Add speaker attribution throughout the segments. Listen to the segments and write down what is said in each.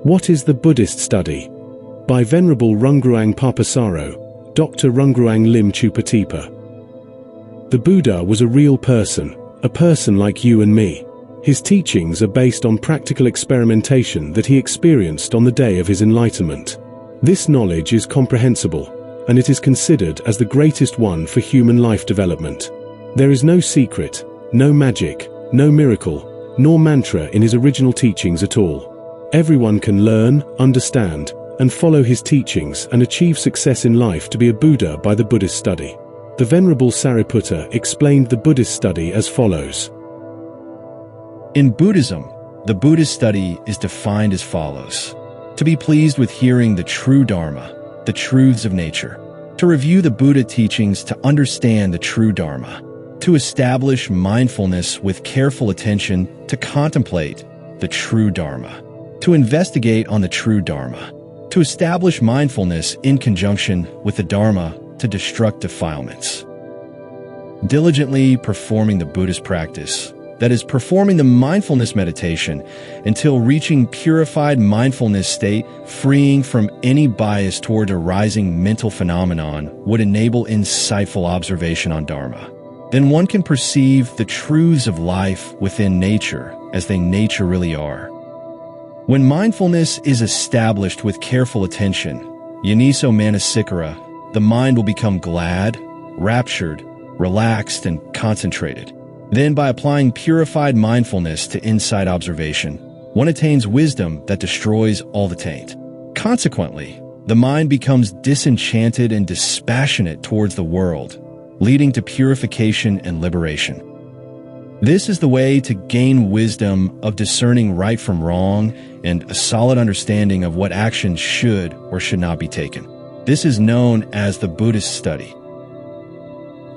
Speaker 1: What is the Buddhist study? By Venerable Rungruang Papassaro, Dr. Rungruang Limchoopatipa. The Buddha was a real person, a person like you and me. His teachings are based on practical experimentation that he experienced on the day of his enlightenment. This knowledge is comprehensible, and it is considered as the greatest one for human life development. There is no secret, no magic, no miracle, nor mantra in his original teachings at all. Everyone can learn, understand, and follow his teachings and achieve success in life to be a Buddha by the Buddhist study. The Venerable Sariputta explained the Buddhist study as follows.
Speaker 2: In Buddhism, the Buddhist study is defined as follows: to be pleased with hearing the true Dharma, the truths of nature, to review the Buddha teachings to understand the true Dharma, to establish mindfulness with careful attention to contemplate the true Dharma, to investigate on the true Dharma, to establish mindfulness in conjunction with the Dharma to destruct defilements. Diligently performing the Buddhist practice, that is, performing the mindfulness meditation until reaching purified mindfulness state, freeing from any bias toward arising mental phenomenon, would enable insightful observation on Dharma. Then one can perceive the truths of life within nature as they nature really are. When mindfulness is established with careful attention, Yaniso Manasikara, the mind will become glad, raptured, relaxed, and concentrated. Then, by applying purified mindfulness to insight observation, one attains wisdom that destroys all the taint. Consequently, the mind becomes disenchanted and dispassionate towards the world, leading to purification and liberation. This is the way to gain wisdom of discerning right from wrong and a solid understanding of what actions should or should not be taken. This is known as the Buddhist study.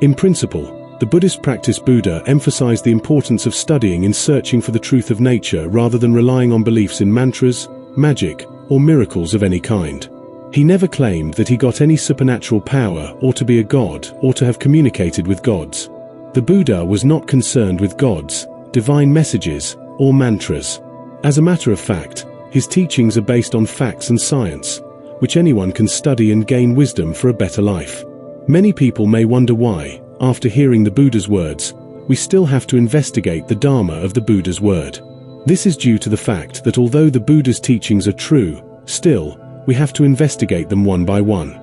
Speaker 1: In principle, the Buddhist practice Buddha emphasized the importance of studying in searching for the truth of nature rather than relying on beliefs in mantras, magic, or miracles of any kind. He never claimed that he got any supernatural power or to be a god or to have communicated with gods. The Buddha was not concerned with gods, divine messages, or mantras. As a matter of fact, his teachings are based on facts and science, which anyone can study and gain wisdom for a better life. Many people may wonder why, after hearing the Buddha's words, we still have to investigate the Dharma of the Buddha's word. This is due to the fact that although the Buddha's teachings are true, still, we have to investigate them one by one.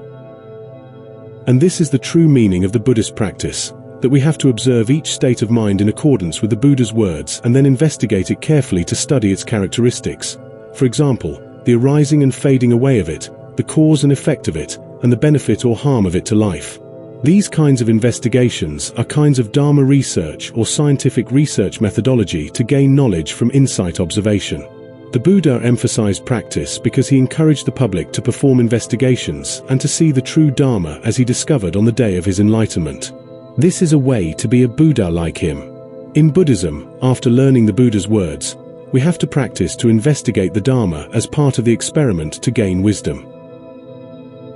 Speaker 1: And this is the true meaning of the Buddhist practice, that we have to observe each state of mind in accordance with the Buddha's words and then investigate it carefully to study its characteristics. For example, the arising and fading away of it, the cause and effect of it, and the benefit or harm of it to life. These kinds of investigations are kinds of Dharma research or scientific research methodology to gain knowledge from insight observation. The Buddha emphasized practice because he encouraged the public to perform investigations and to see the true Dharma as he discovered on the day of his enlightenment. This is a way to be a Buddha like him. In Buddhism, after learning the Buddha's words, we have to practice to investigate the Dharma as part of the experiment to gain wisdom.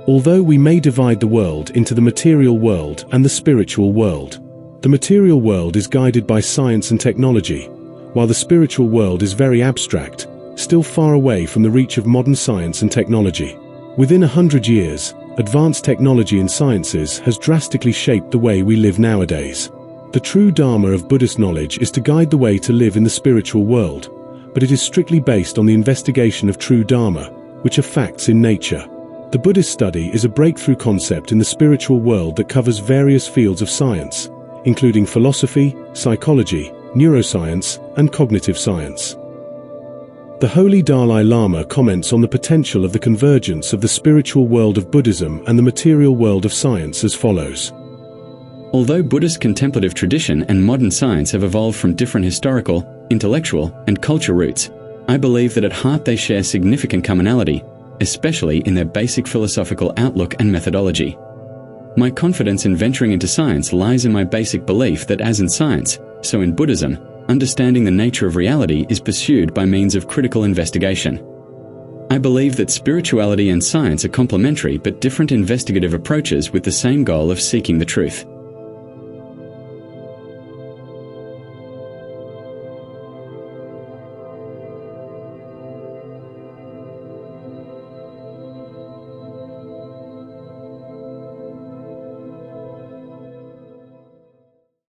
Speaker 1: Although we may divide the world into the material world and the spiritual world, the material world is guided by science and technology, while the spiritual world is very abstract, still far away from the reach of modern science and technology. Within 100 years, advanced technology and sciences has drastically shaped the way we live nowadays. The true Dharma of Buddhist knowledge is to guide the way to live in the spiritual world, but it is strictly based on the investigation of true Dharma, which are facts in nature. The Buddhist study is a breakthrough concept in the spiritual world that covers various fields of science, including philosophy, psychology, neuroscience, and cognitive science. The Holy Dalai Lama comments on the potential of the convergence of the spiritual world of Buddhism and the material world of science as follows.
Speaker 3: Although Buddhist contemplative tradition and modern science have evolved from different historical, intellectual, and cultural roots, I believe that at heart they share significant commonality, especially in their basic philosophical outlook and methodology. My confidence in venturing into science lies in my basic belief that as in science, so in Buddhism, understanding the nature of reality is pursued by means of critical investigation. I believe that spirituality and science are complementary but different investigative approaches with the same goal of seeking the truth.